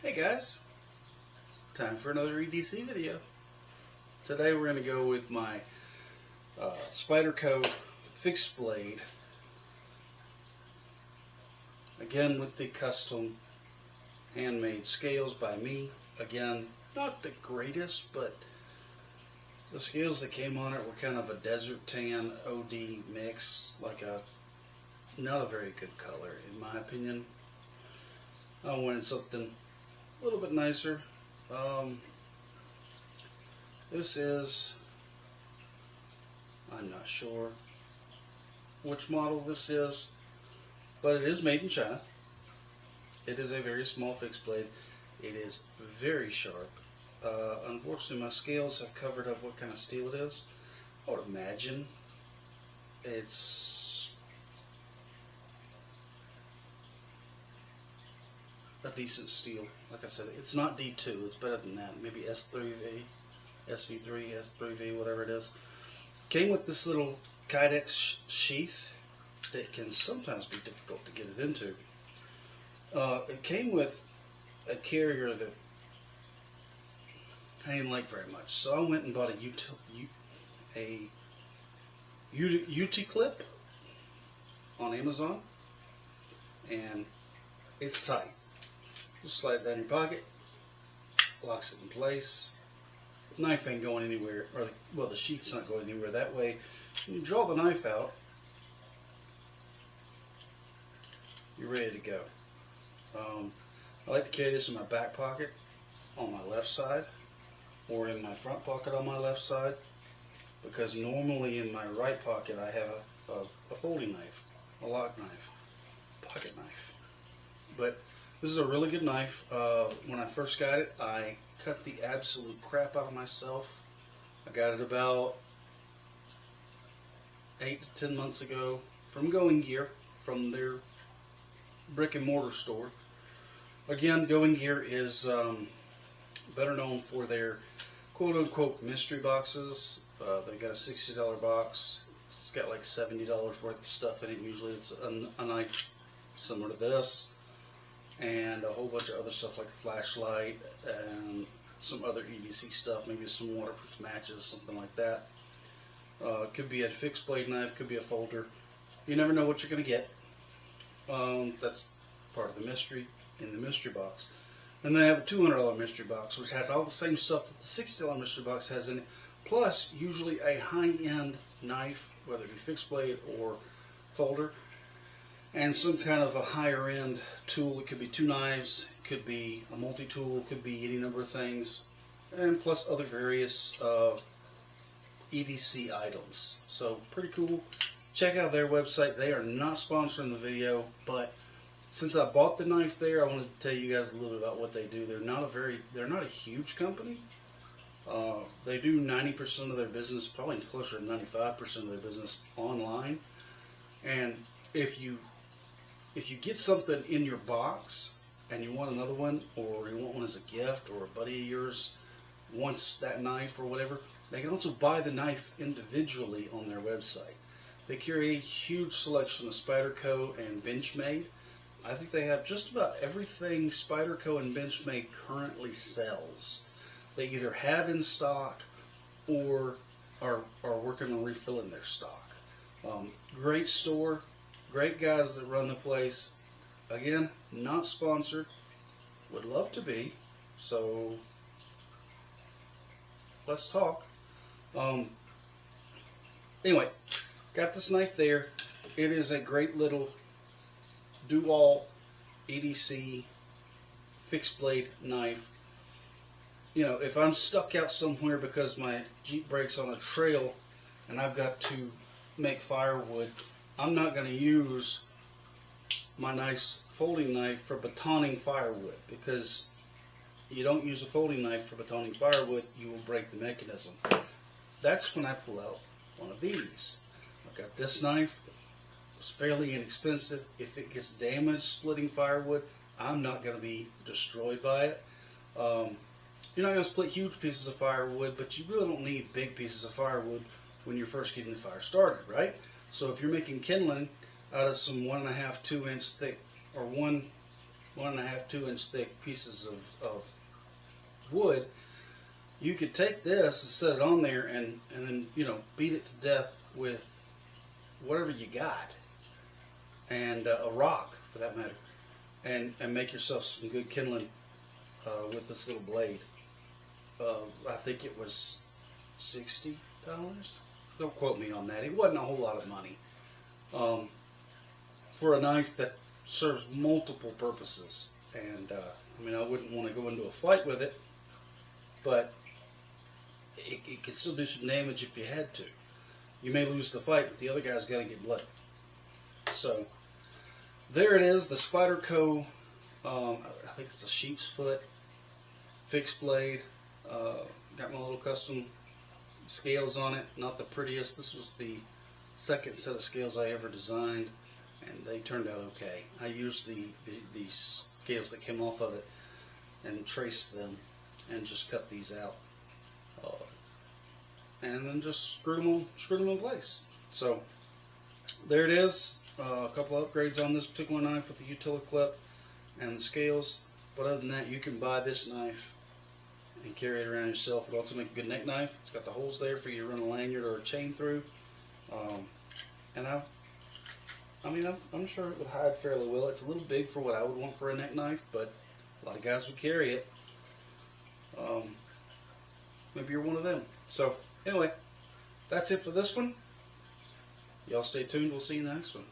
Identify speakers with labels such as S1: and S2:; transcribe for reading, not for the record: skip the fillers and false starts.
S1: Hey guys, time for another EDC video. Today we're going to go with my Spyderco fixed blade, again with the custom handmade scales by me. Again, not the greatest, but the scales that came on it were kind of a desert tan OD mix, like not a very good color in my opinion. I wanted something a little bit nicer. This is, I'm not sure which model this is, but it is made in China. It is a very small fixed blade. It is very sharp. Unfortunately, my scales have covered up what kind of steel it is. I would imagine it's a decent steel. Like I said, it's not D2, it's better than that. Maybe S3V, SV3, S3V, whatever it is. Came with this little Kydex sheath that can sometimes be difficult to get it into. It came with a carrier that I didn't like very much, so I went and bought a UT clip on Amazon, and it's tight. Just slide it down your pocket, locks it in place. Knife ain't going anywhere, or the sheath's not going anywhere. That way, when you draw the knife out, you're ready to go. I like to carry this in my back pocket on my left side, or in my front pocket on my left side, because normally in my right pocket I have a folding knife, a lock knife, pocket knife. But this is a really good knife. When I first got it, I cut the absolute crap out of myself. I got it about 8 to 10 months ago from Going Gear, from their brick and mortar store. Again, Going Gear is better known for their quote-unquote mystery boxes. They got a $60 box. It's got like $70 worth of stuff in it. Usually it's a knife similar to this, and a whole bunch of other stuff like a flashlight and some other EDC stuff, maybe some waterproof matches, something like that. Could be a fixed blade knife, could be a folder. You never know what you're going to get. That's part of the mystery in the mystery box. And they have a $200 mystery box, which has all the same stuff that the $60 mystery box has in it, plus usually a high-end knife, whether it be fixed blade or folder, and some kind of a higher end tool. It could be 2 knives, it could be a multi-tool, it could be any number of things, and plus other various EDC items. So pretty cool. Check out their website. They are not sponsoring the video, but since I bought the knife there, I wanted to tell you guys a little bit about what they do. They're not a huge company. They do 90% of their business, probably closer to 95% of their business online. And if you get something in your box and you want another one, or you want one as a gift, or a buddy of yours wants that knife or whatever, they can also buy the knife individually on their website. They carry a huge selection of Spyderco and Benchmade. I think they have just about everything Spyderco and Benchmade currently sells. They either have in stock or are working on refilling their stock. Great store. Great guys that run the place. Again, not sponsored. Would love to be. So let's talk. Anyway, got this knife there. It is a great little dual EDC fixed blade knife. You know, if I'm stuck out somewhere because my Jeep breaks on a trail and I've got to make firewood, I'm not going to use my nice folding knife for batoning firewood, because you don't use a folding knife for batoning firewood, you will break the mechanism. That's when I pull out one of these. I've got this knife. It's fairly inexpensive. If it gets damaged splitting firewood, I'm not going to be destroyed by it. You're not going to split huge pieces of firewood, but you really don't need big pieces of firewood when you're first getting the fire started, right? So if you're making kindling out of some 1.5–2 inch thick, or 1 1.5, 2-inch thick pieces of wood, you could take this and set it on there and then, you know, beat it to death with whatever you got, and a rock for that matter, and make yourself some good kindling with this little blade. I think it was $60. Don't quote me on that. It wasn't a whole lot of money for a knife that serves multiple purposes. And I mean, I wouldn't want to go into a fight with it, but it could still do some damage if you had to. You may lose the fight, but the other guy's got to get bloody. So there it is, the Spyderco. I think it's a sheep's foot fixed blade. Got my little custom scales on it. Not the prettiest. This was the second set of scales I ever designed, and they turned out okay. I used the scales that came off of it and traced them and just cut these out, and then just screwed them in place. So there it is. A couple of upgrades on this particular knife with the utility clip and the scales. But other than that, you can buy this knife and carry it around yourself. It'll also make a good neck knife. It's got the holes there for you to run a lanyard or a chain through. And I'm sure it would hide fairly well. It's a little big for what I would want for a neck knife, but a lot of guys would carry it. Maybe you're one of them. So anyway, that's it for this one. Y'all stay tuned. We'll see you in the next one.